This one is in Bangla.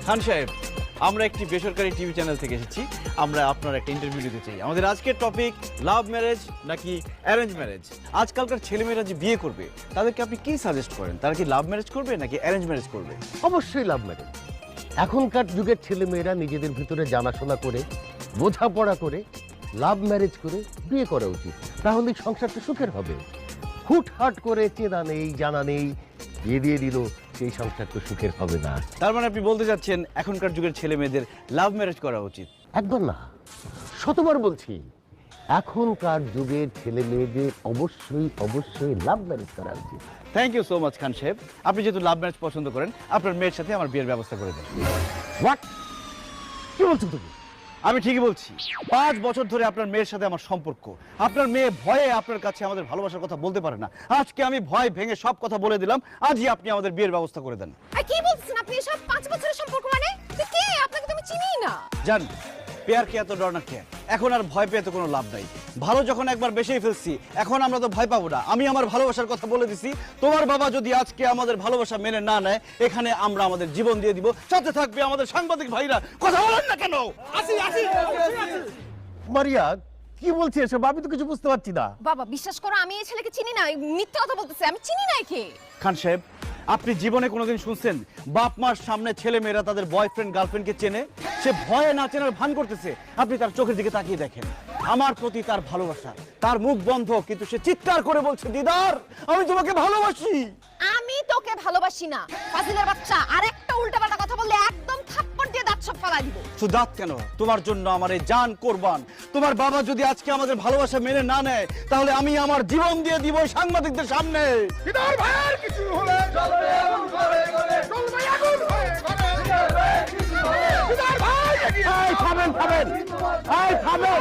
খান সাহেব, আমরা একটি বেসরকারি টিভি চ্যানেল থেকে এসেছি। আমরা আপনার একটা ইন্টারভিউ দিতে চাই। আমাদের আজকের টপিক লাভ ম্যারেজ নাকি অ্যারেঞ্জ ম্যারেজ। আজকালকার ছেলেমেয়েরা যে বিয়ে করবে তাদেরকে আপনি কি সাজেস্ট করেন? তারা কি লাভ ম্যারেজ করবে নাকি অ্যারেঞ্জ ম্যারেজ করবে? অবশ্যই লাভ ম্যারেজ। এখনকার যুগের ছেলেমেয়েরা নিজেদের ভিতরে জানাশোনা করে, বোঝাপড়া করে, লাভ ম্যারেজ করে বিয়ে করা উচিত। তাহলে সংসারটা সুখের হবে। হুটহাট করে চেনা নেই, জানা নেই, বিয়ে দিয়ে দিল, সেই সংসার তো সুখের হবে না। তার মানে আপনি বলতে চাচ্ছেন এখনকার যুগের ছেলে মেয়েদের লাভ ম্যারেজ করা উচিত? একবার না, শতবার বলছি, এখনকার যুগের ছেলে মেয়েদের অবশ্যই অবশ্যই লাভ ম্যারেজ করা উচিত। থ্যাংক ইউ সো মাচ খান সাহেব। আপনি যেহেতু লাভ ম্যারেজ পছন্দ করেন, আপনার মেয়ের সাথে আমার বিয়ের ব্যবস্থা করে দেন। হোয়াট? কি বলছো তুমি? আমি ঠিকই বলছি। 5 বছর ধরে আপনার মেয়ের সাথে আমার সম্পর্ক। আপনার মেয়ে ভয়ে আপনার কাছে আমাদের ভালোবাসার কথা বলতে পারে না। আজকে আমি ভয় ভেঙে সব কথা বলে দিলাম। আজই আপনি আমাদের বিয়ের ব্যবস্থা করে দেন। আর কি বলছেন আপনি? এসব 5 বছরের সম্পর্ক মানে? তো কে? আপনাকে তো আমি চিনিই না। জান, পেয়ার কে এত ডর না কে? এখন আর ভয় পেয়ে তো কোনো লাভ নাই। ভালো যখন একবার বেশি ফেলছি, এখন আমরা তো ভয় পাবো না। আমি আমার ভালোবাসার কথা বলে দিছি। তোমার বাবা যদি আজকে আমাদের ভালোবাসা মেনে না নেয়, এখানে আমরা আমাদের জীবন দিয়ে দিব। সাথে থাকবে আমাদের সাংবাদিক ভাইরা। কথা বলেন না কেন? মারিয়া, কি বলছে এসব? আমি তো কিছু বুঝতে পারছি না। বাবা বিশ্বাস করো, আমি এই ছেলেকে চিনি না। মিথ্যা কথা বলতেছে, আমি চিনি না একে। খান সাহেব, আপনি জীবনে কোনোদিন শুনছেন বাপ মার সামনে ছেলে মেয়েরা তাদের বয়ফ্রেন্ড গার্লফ্রেন্ডকে চেনে? সে ভয়ে না চেনার ভান করতেছে। আপনি তার চোখের দিকে তাকিয়ে দেখেন। আমার প্রতি তার ভালোবাসা, তার মুখ বন্ধ, কিন্তু সে চিৎকার করে বলছে, দিদার আমি তোমাকে ভালোবাসি। আমি তোকে ভালোবাসি না। ফাজিলের বাচ্চা, আরেকটা উল্টাপাল্টা কথা বললে একদম থাপ্পড় দিয়ে দাঁত সব ফালাই দিব। শুধু দাঁত কেন, তোমার জন্য আমার এই জান কোরবান। তোমার বাবা যদি আজকে আমাদের ভালোবাসা মেনে না নেয়, তাহলে আমি আমার জীবন দিয়ে দিব সাংবাদিকদের সামনে। দিদার ভাইয়ের কিছু হলে চলবে আগুন করে করে চলবে আগুন হয়ে করে দিদার ভাই এগিয়ে থামেন, থামেন, থামেন।